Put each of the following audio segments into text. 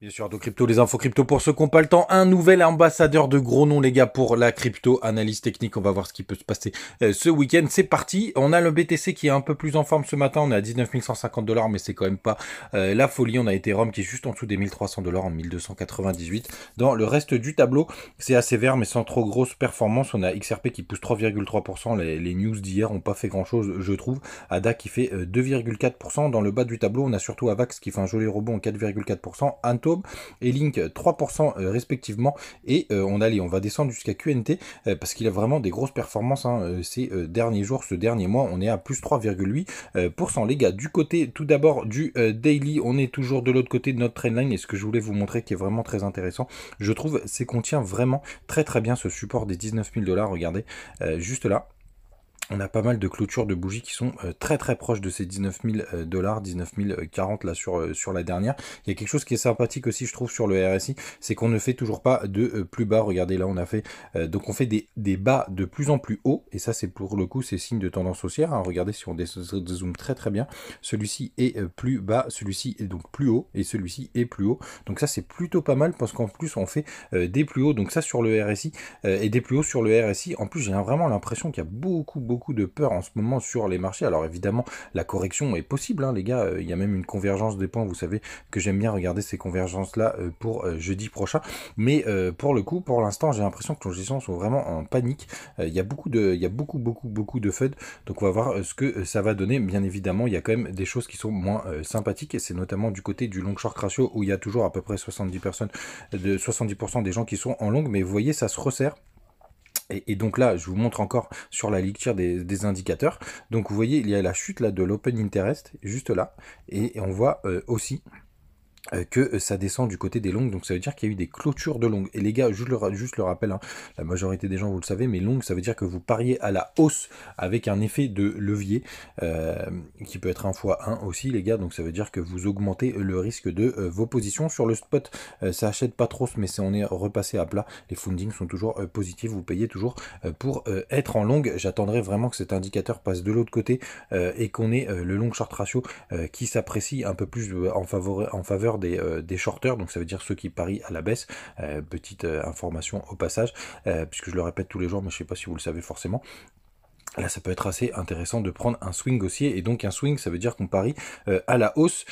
Bien sûr, de crypto, les infos crypto pour ceux qui n'ont pas le temps. Un nouvel ambassadeur de gros noms, les gars, pour la crypto. Analyse technique, on va voir ce qui peut se passer ce week-end. C'est parti. On a le BTC qui est un peu plus en forme ce matin. On est à 19 150 $, mais c'est quand même pas la folie. On a Ethereum qui est juste en dessous des 1300 $, en 1298. Dans le reste du tableau, c'est assez vert, mais sans trop grosse performance. On a XRP qui pousse 3,3%. Les news d'hier n'ont pas fait grand-chose, je trouve. ADA qui fait 2,4%. Dans le bas du tableau, on a surtout Avax qui fait un joli rebond en 4,4%. Anto et Link 3% respectivement, et on va descendre jusqu'à QNT parce qu'il a vraiment des grosses performances ces derniers jours, ce dernier mois. On est à plus 3,8%. Les gars, du côté tout d'abord du daily, on est toujours de l'autre côté de notre trendline, et ce que je voulais vous montrer qui est vraiment très intéressant, je trouve, c'est qu'on tient vraiment très bien ce support des 19 000 $. Regardez, juste là on a pas mal de clôtures de bougies qui sont très proches de ces 19 000 $, 19 040 là sur la dernière. Il y a quelque chose qui est sympathique aussi, je trouve, sur le RSI, c'est qu'on ne fait toujours pas de plus bas. Regardez, là on a fait, donc on fait des bas de plus en plus haut, et ça c'est pour le coup, c'est signe de tendance haussière. Regardez, si on dézoome très bien, celui-ci est plus bas, celui-ci est donc plus haut, et celui-ci est plus haut. Donc ça c'est plutôt pas mal, parce qu'en plus on fait des plus hauts, donc ça sur le RSI, et des plus hauts sur le RSI. En plus, j'ai vraiment l'impression qu'il y a beaucoup de peur en ce moment sur les marchés. Alors évidemment, la correction est possible, les gars. Il y a même une convergence des points. Vous savez que j'aime bien regarder ces convergences-là pour jeudi prochain. Mais pour le coup, pour l'instant, j'ai l'impression que les gens sont vraiment en panique. Il y a beaucoup de FUD. Donc on va voir ce que ça va donner. Bien évidemment, il y a quand même des choses qui sont moins sympathiques, et c'est notamment du côté du long short ratio, où il y a toujours à peu près 70% des gens qui sont en long. Mais vous voyez, ça se resserre. Et donc là, je vous montre encore sur la lecture des indicateurs. Donc vous voyez, il y a la chute là de l'open interest, juste là. Et on voit aussi que ça descend du côté des longues, donc ça veut dire qu'il y a eu des clôtures de longues. Et les gars, juste le rappel, la majorité des gens vous le savez, mais longue, ça veut dire que vous pariez à la hausse avec un effet de levier qui peut être 1 x 1 aussi, les gars. Donc ça veut dire que vous augmentez le risque de vos positions. Sur le spot, ça achète pas trop, mais on est repassé à plat. Les fundings sont toujours positifs, vous payez toujours pour être en longue. J'attendrai vraiment que cet indicateur passe de l'autre côté et qu'on ait le long short ratio qui s'apprécie un peu plus en faveur des shorters, donc ça veut dire ceux qui parient à la baisse. Petite information au passage, puisque je le répète tous les jours, mais je sais pas si vous le savez forcément. Là, ça peut être assez intéressant de prendre un swing haussier, et donc un swing, ça veut dire qu'on parie à la hausse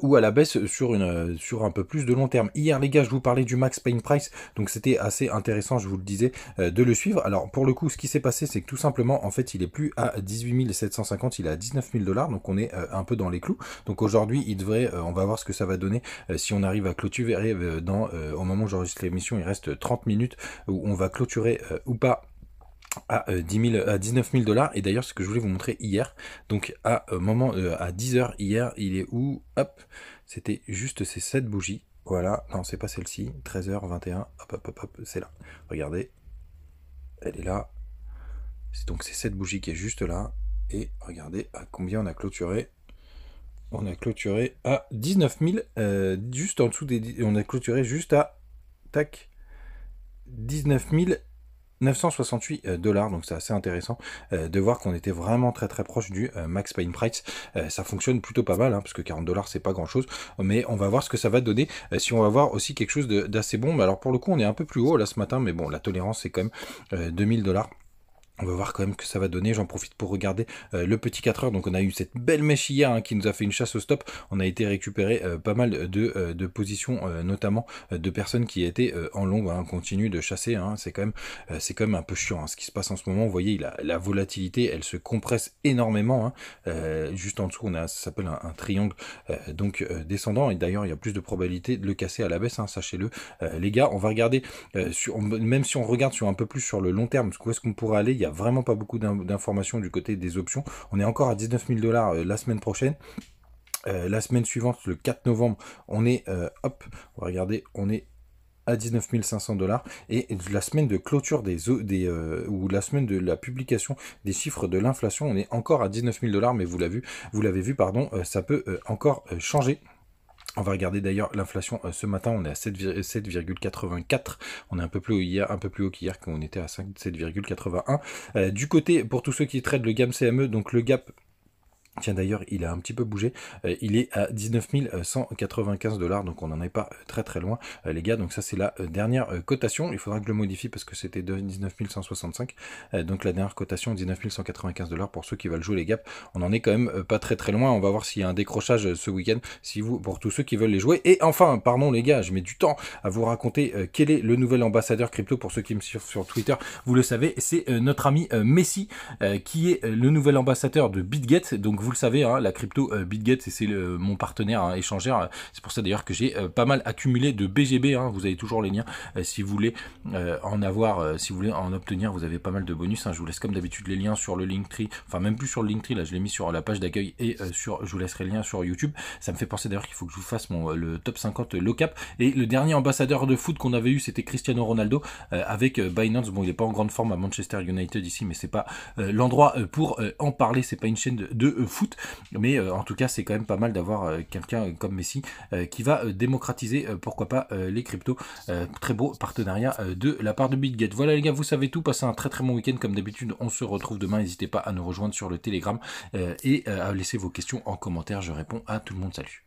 ou à la baisse sur un peu plus de long terme. Hier, les gars, je vous parlais du Max Payne Price, donc c'était assez intéressant, je vous le disais, de le suivre. Alors, pour le coup, ce qui s'est passé, c'est que tout simplement, en fait, il est plus à 18 750, il est à 19 000 $, donc on est un peu dans les clous. Donc aujourd'hui, il devrait, on va voir ce que ça va donner si on arrive à clôturer au moment où j'enregistre l'émission, il reste 30 minutes où on va clôturer ou pas à 19 000 $. Et d'ailleurs, ce que je voulais vous montrer hier, donc à 10h hier, il est où? Hop, c'était juste ces 7 bougies. Voilà, non, c'est pas celle-ci, 13h21, hop, c'est là. Regardez, elle est là. C'est donc ces 7 bougies qui est juste là. Et regardez à combien on a clôturé. On a clôturé à 19 000, juste en dessous on a clôturé juste à, tac, 19 968 $, donc c'est assez intéressant de voir qu'on était vraiment très proche du Max Payne Price. Ça fonctionne plutôt pas mal, parce que 40 $ c'est pas grand chose, mais on va voir ce que ça va donner, si on va voir aussi quelque chose d'assez bon. Mais alors pour le coup on est un peu plus haut là ce matin, mais bon, la tolérance c'est quand même 2000 $. On va voir quand même que ça va donner. J'en profite pour regarder le petit 4 heures. Donc on a eu cette belle mèche hier qui nous a fait une chasse au stop. On a été récupérer pas mal de positions, notamment de personnes qui étaient en long. On continue de chasser. C'est quand même un peu chiant ce qui se passe en ce moment. Vous voyez, la volatilité, elle se compresse énormément. Juste en dessous, ça s'appelle un triangle descendant. Et d'ailleurs, il y a plus de probabilité de le casser à la baisse. Sachez-le, les gars. On va regarder, même si on regarde sur un peu plus sur le long terme, où est-ce qu'on pourrait aller. Il y a vraiment pas beaucoup d'informations du côté des options. On est encore à 19 000 $ la semaine prochaine. La semaine suivante, le 4 novembre, on est, on va regarder, on est à 19 500 $. Et la semaine de clôture ou la semaine de la publication des chiffres de l'inflation, on est encore à 19 000 $, mais vous l'avez vu, pardon, ça peut encore changer. On va regarder d'ailleurs l'inflation ce matin, on est à 7,84. On est un peu plus haut qu'hier, quand on était à 7,81. Du côté, pour tous ceux qui traitent le GAM CME, donc le gap Tiens, d'ailleurs, il a un petit peu bougé. Il est à 19 195 $, donc on n'en est pas très très loin, les gars. Donc ça, c'est la dernière cotation. Il faudra que je le modifie parce que c'était de 19 165. Donc la dernière cotation, 19 195 $ pour ceux qui veulent jouer les gaps. On en est quand même pas très très loin. On va voir s'il y a un décrochage ce week-end, pour tous ceux qui veulent les jouer. Et enfin, pardon les gars, je mets du temps à vous raconter quel est le nouvel ambassadeur crypto. Pour ceux qui me suivent sur Twitter, vous le savez, c'est notre ami Messi qui est le nouvel ambassadeur de BitGet. Donc vous le savez, hein, la crypto BitGet, c'est mon partenaire hein, échangeur. C'est pour ça d'ailleurs que j'ai pas mal accumulé de BGB. Hein, vous avez toujours les liens si vous voulez en avoir, si vous voulez en obtenir. Vous avez pas mal de bonus. Hein, je vous laisse comme d'habitude les liens sur le Linktree. Enfin même plus sur le Linktree. Là, je l'ai mis sur la page d'accueil et je vous laisserai le lien sur YouTube. Ça me fait penser d'ailleurs qu'il faut que je vous fasse le top 50 low cap. Et le dernier ambassadeur de foot qu'on avait eu, c'était Cristiano Ronaldo avec Binance. Bon, il est pas en grande forme à Manchester United ici, mais c'est pas l'endroit pour en parler. C'est pas une chaîne de foot, mais en tout cas c'est quand même pas mal d'avoir quelqu'un comme Messi qui va démocratiser pourquoi pas les cryptos. Très beau partenariat de la part de BitGet. Voilà les gars, vous savez tout, passez un très très bon week-end comme d'habitude. On se retrouve demain, n'hésitez pas à nous rejoindre sur le Telegram et à laisser vos questions en commentaire, je réponds à tout le monde. Salut.